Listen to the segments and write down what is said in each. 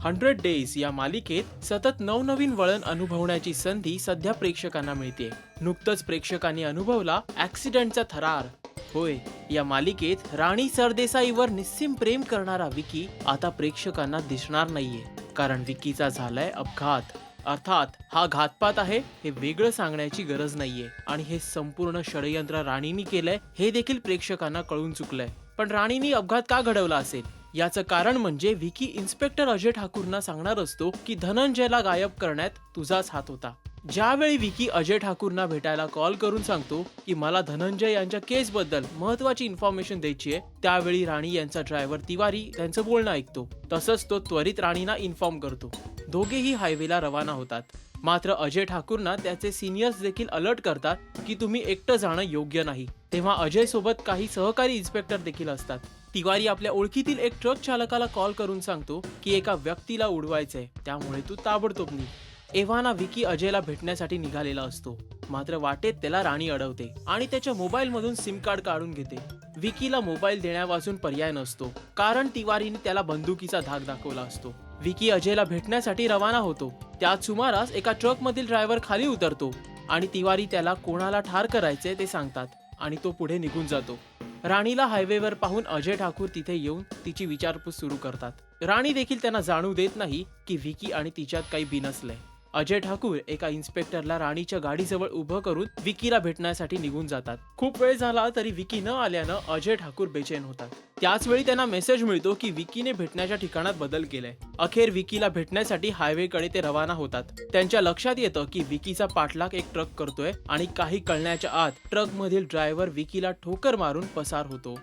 100 days या मालिकेत सतत नवनवीन वळण अनुभवण्याची संधी सध्या प्रेक्षकांना मिळते. नुकतंच प्रेक्षकांनी अनुभवला ऍक्सिडेंटचा थरार. होय, या मालिकेत राणी सरदेसाईवर निस्सीम प्रेम करणारा विकी आता प्रेक्षकांना दिसणार नाहीये, कारण विकीचा झालाय अपघात. अर्थात हा घातपात आहे हे वेगळं सांगण्याची गरज नाहीये, आणि हे संपूर्ण षडयंत्र राणीनी केलंय हे देखील प्रेक्षकांना कळून चुकलंय. पण राणीनी अपघात का घडवला असेल याचं कारण म्हणजे विकी इन्स्पेक्टर अजय ठाकूरना सांगणार असतो की धनंजयला गायब करण्यात तुझाच हात होता. ज्यावेळी विकी अजय ठाकूरना भेटायला कॉल करून सांगतो की मला धनंजय यांच्या केस बद्दल महत्वाची इन्फॉर्मेशन द्यायची आहे, त्यावेळी राणी यांचा ड्रायव्हर तिवारी त्यांचं बोलणं ऐकतो. तसंच तो त्वरित राणीना इन्फॉर्म करतो. दोघेही हायवेला रवाना होतात. मात्र अजय ठाकूरना त्याचे सिनियर्स देखील अलर्ट करतात की तुम्ही एकटं जाणं योग्य नाही. तेव्हा अजय सोबत काही सहकारी इन्स्पेक्टर देखील असतात. तिवारी आपल्या ओळखीतील एक ट्रक चालकाला कॉल करून सांगतो की एका व्यक्तीला उडवायचंय, त्यामुळे तू ताबडतोब निघ. एव्हाना विकी अजयला भेटण्यासाठी निघालेला असतो. मात्र वाटेत त्याला राणी अडवते आणि त्याच्या मोबाईल मधून सिम कार्ड काढून घेते. विकीला मोबाईल देण्यावाचून पर्याय नसतो, कारण तिवारीने त्याला बंदुकीचा धाक दाखवला असतो. विकी अजयला भेटण्यासाठी रवाना होतो. त्याच सुमारास एका ट्रक मधील ड्रायव्हर खाली उतरतो आणि तिवारी त्याला कोणाला ठार करायचे ते सांगतात आणि तो पुढे निघून जातो. राणीला हायवेवर पाहून अजय ठाकूर तिथे येऊन तिची विचारपूस सुरू करतात. राणी देखील त्यांना जाणू देत नाही की विकी आणि तिच्यात काही बिनसलंय. अजय ठाकूर एका इन्स्पेक्टरला राणीच्या गाडीजवळ उभं करून विकीला भेटण्यासाठी निघून जातात. खूप वेळ झाला तरी विकी न आल्यानं अजय ठाकूर बेचैन होतात. त्याच वेळी त्यांना मेसेज मिळतो की विकीने भेटण्याच्या ठिकाणात बदल केलाय. अखेर विकीला भेटण्यासाठी हायवेकडे ते रवाना होतात. त्यांच्या लक्षात येतं की विकीचा पाठलाग एक ट्रक करतोय आणि काही कळण्याच्या आत ट्रक मधील ड्रायव्हर विकीला ठोकर मारून पसार होतो.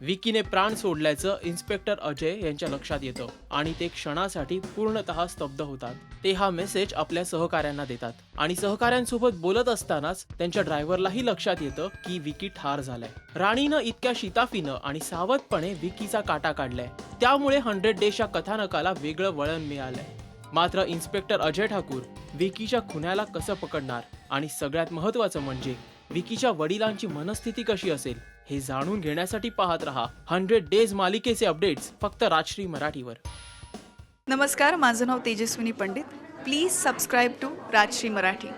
विकीने प्राण सोडल्याचं इन्स्पेक्टर अजय यांच्या लक्षात येतं आणि ते क्षणासाठी पूर्णतः स्तब्ध होतात. ते हा मेसेज आपल्या सहकाऱ्यांना देतात आणि सहकाऱ्यांसोबत बोलत असतानाच त्यांच्या ड्रायव्हरलाही लक्षात येतं की विकी ठार झालाय. राणीनं इतक्या शिताफीनं आणि सावधपणे विकीचा काटा काढलाय, त्यामुळे 100 डेजच्या कथानकाला वेगळं वळण मिळालंय. मात्र इन्स्पेक्टर अजय ठाकूर विकीच्या खुन्याला कसं पकडणार, आणि सगळ्यात महत्त्वाचं म्हणजे विकीच्या वडिलांची मनस्थिती कशी असेल हे जाणून घेण्यासाठी पाहत रहा 100 डेज मालिकेचे अपडेट्स फक्त राजश्री मराठीवर. नमस्कार, माझं नाव Tejaswini Pandit. Please subscribe to Rajshri Marathi.